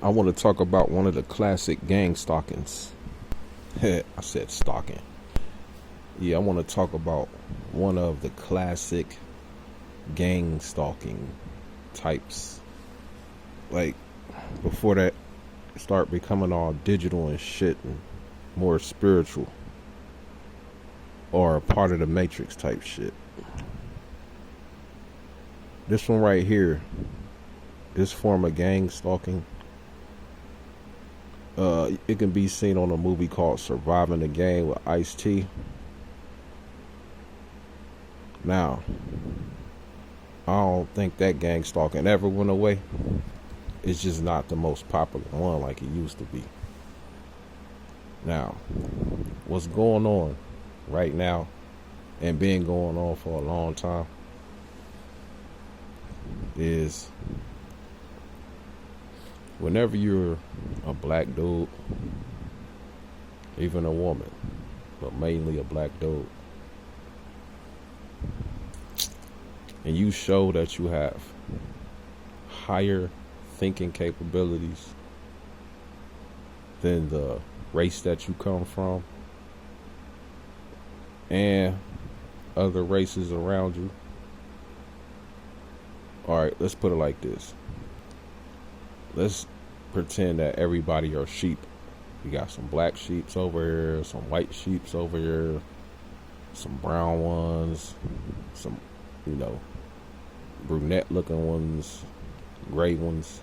I want to talk about one of the classic gang stalkings. I said stalking. Yeah, I want to talk about one of the classic gang stalking types. Like, before that, start becoming all digital and shit and more spiritual. Or a part of the Matrix type shit. This one right here, this form of gang stalking, it can be seen on a movie called Surviving the Game with Ice-T. Now, I don't think that gang stalking ever went away. It's just not the most popular one like it used to be. Now, what's going on right now and been going on for a long time is whenever you're a black dude, even a woman, but mainly a black dude, and you show that you have higher thinking capabilities than the race that you come from and other races around you. All right, let's put it like this. Let's pretend that everybody are sheep. You got some black sheeps over here, some white sheeps over here, some brown ones, some, brunette looking ones, gray ones,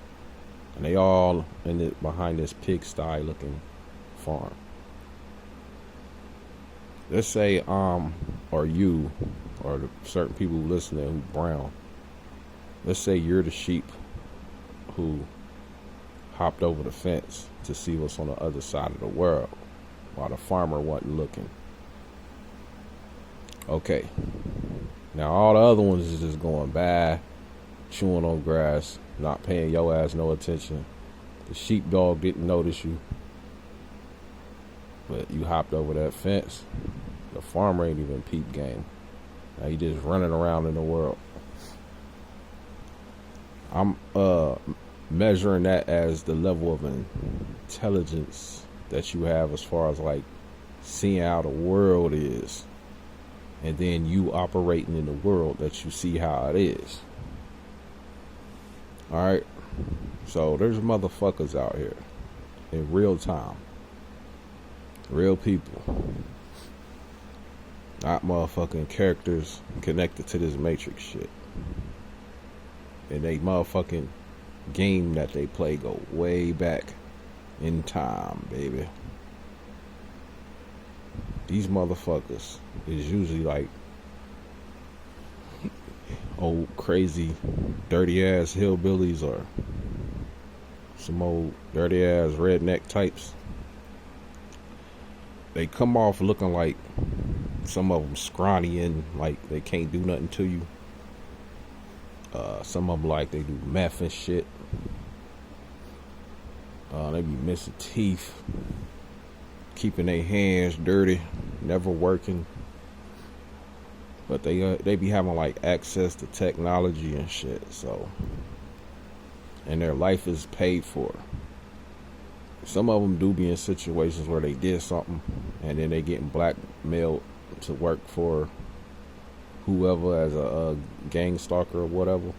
and they all in it behind this pigsty looking farm. Let's say or you or the certain people listening who brown. Let's say you're the sheep who hopped over the fence to see what's on the other side of the world while the farmer wasn't looking. Okay. Now all the other ones is just going by, chewing on grass, not paying your ass no attention. The sheepdog didn't notice you, but you hopped over that fence. The farmer ain't even peep game. Now you just running around in the world. I'm measuring that as the level of intelligence that you have as far as like seeing how the world is, and then you operating in the world that you see how it is. Alright, so there's motherfuckers out here in real time, real people, not motherfucking characters connected to this Matrix shit. And they motherfucking game that they play go way back in time, baby. These motherfuckers is usually like old crazy dirty ass hillbillies or some old dirty ass redneck types. They come off looking like some of them scrawny and like they can't do nothing to you. Some of them like they do meth and shit. They be missing teeth, keeping their hands dirty, never working. But they be having like access to technology and shit. So, and their life is paid for. Some of them do be in situations where they did something and then they getting blackmailed to work for whoever as a gang stalker or whatever.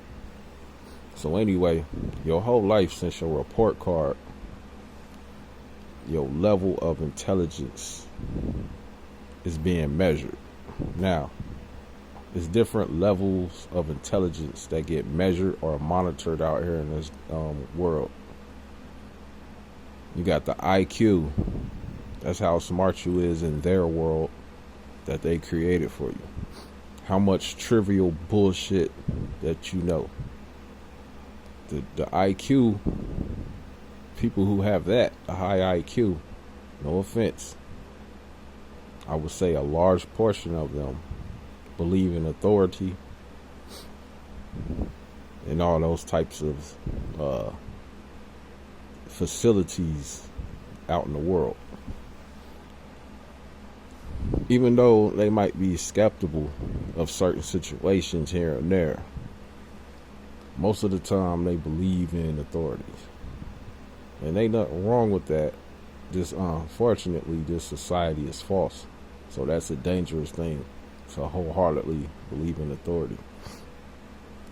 So anyway, your whole life since your report card, your level of intelligence is being measured. Now, there's different levels of intelligence that get measured or monitored out here in this world. You got the IQ. That's how smart you is in their world that they created for you. How much trivial bullshit that you know. The IQ, people who have that, a high IQ, no offense, I would say a large portion of them believe in authority and all those types of facilities out in the world. Even though they might be skeptical of certain situations here and there, most of the time they believe in authorities. And ain't nothing wrong with that. Just unfortunately, this society is false. So that's a dangerous thing to wholeheartedly believe in authority.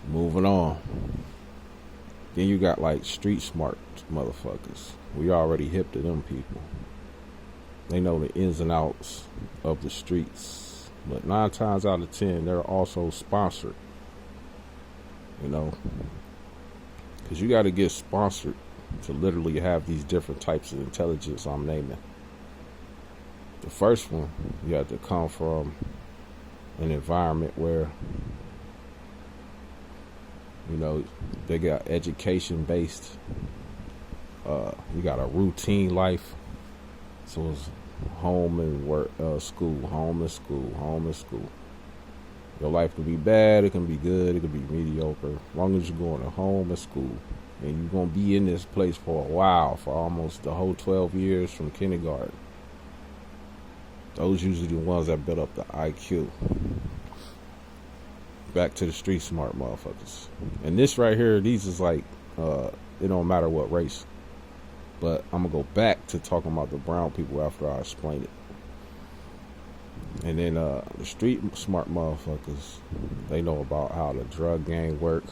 Moving on. Then you got like street smart motherfuckers. We already hip to them people. They know the ins and outs of the streets. But 9 times out of 10, they're also sponsored. You know? Because you got to get sponsored to literally have these different types of intelligence I'm naming. The first one, you have to come from an environment where, you know, they got education based. You got a routine life. So it's home and work, school, home and school, home and school. Your life can be bad, it can be good, it can be mediocre. As long as you're going to home and school. And you're going to be in this place for a while, for almost the whole 12 years from kindergarten. Those usually the ones that build up the IQ. Back to the street smart motherfuckers. And this right here, these is like, it don't matter what race. But I'm going to go back to talking about the brown people after I explain it. And then the street smart motherfuckers, they know about how the drug gang work.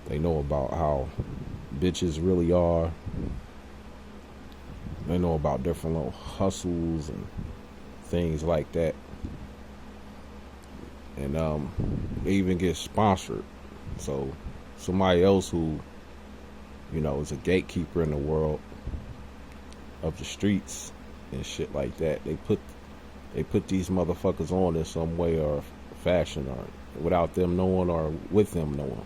They know about how bitches really are. They know about different little hustles and things like that. And they even get sponsored. So somebody else who, you know, is a gatekeeper in the world of the streets and shit like that, they put these motherfuckers on in some way or fashion, or without them knowing or with them knowing.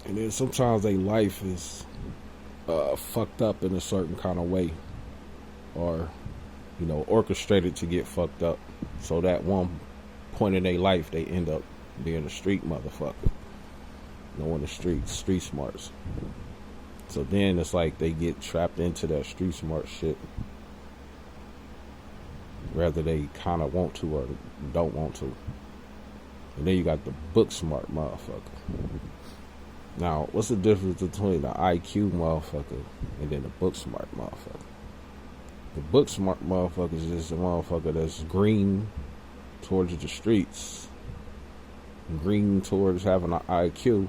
And then sometimes their life is fucked up in a certain kind of way, or, you know, orchestrated to get fucked up. So that one point in their life, they end up being a street motherfucker, knowing the street smarts. So then it's like they get trapped into that street smart shit, whether they kind of want to or don't want to. And then you got the book smart motherfucker. Now, what's the difference between the IQ motherfucker and then the book smart motherfucker? The book smart motherfucker is just a motherfucker that's green towards the streets, green towards having an IQ.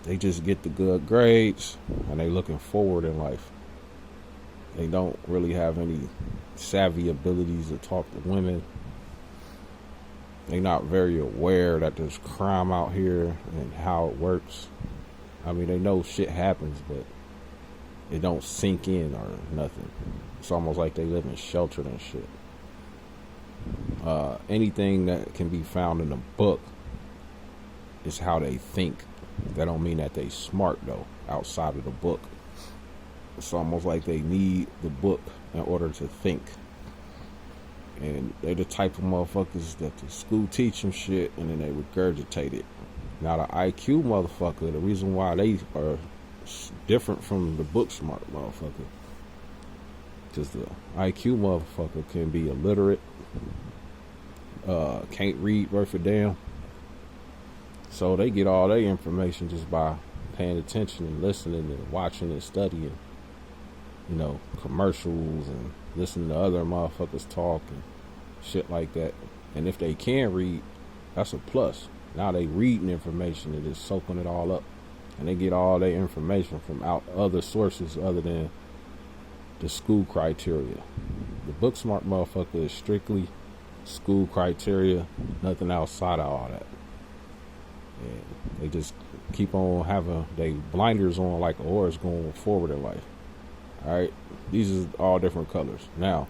They just get the good grades and they looking forward in life. They don't really have any savvy abilities to talk to women. They're not very aware that there's crime out here and how it works. I mean, they know shit happens, but it don't sink in or nothing. It's almost like they live in shelter and shit. Anything that can be found in a book is how they think. That don't mean that they smart, though, outside of the book. It's almost like they need the book in order to think. And they're the type of motherfuckers that the school teach them shit and then they regurgitate it. Now the IQ motherfucker, the reason why they are different from the book smart motherfucker, because the IQ motherfucker can be illiterate, can't read worth a damn. So they get all their information just by paying attention and listening and watching and studying, you know, commercials and listening to other motherfuckers talk and shit like that. And if they can read, that's a plus. Now they reading information and just soaking it all up. And they get all their information from other sources other than the school criteria. The book smart motherfucker is strictly school criteria, nothing outside of all that. And they just keep on having they blinders on like a horse going forward in life. Alright, these is all different colors. Now,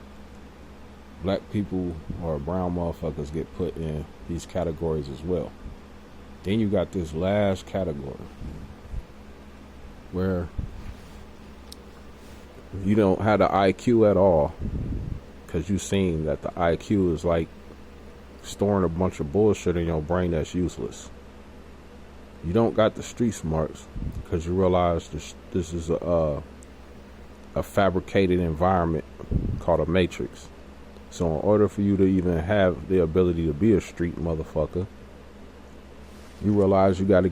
black people or brown motherfuckers get put in these categories as well. Then you got this last category where you don't have the IQ at all, because you've seen that the IQ is like storing a bunch of bullshit in your brain that's useless. You don't got the street smarts because you realize this is a fabricated environment called a matrix. So in order for you to even have the ability to be a street motherfucker, you realize you got to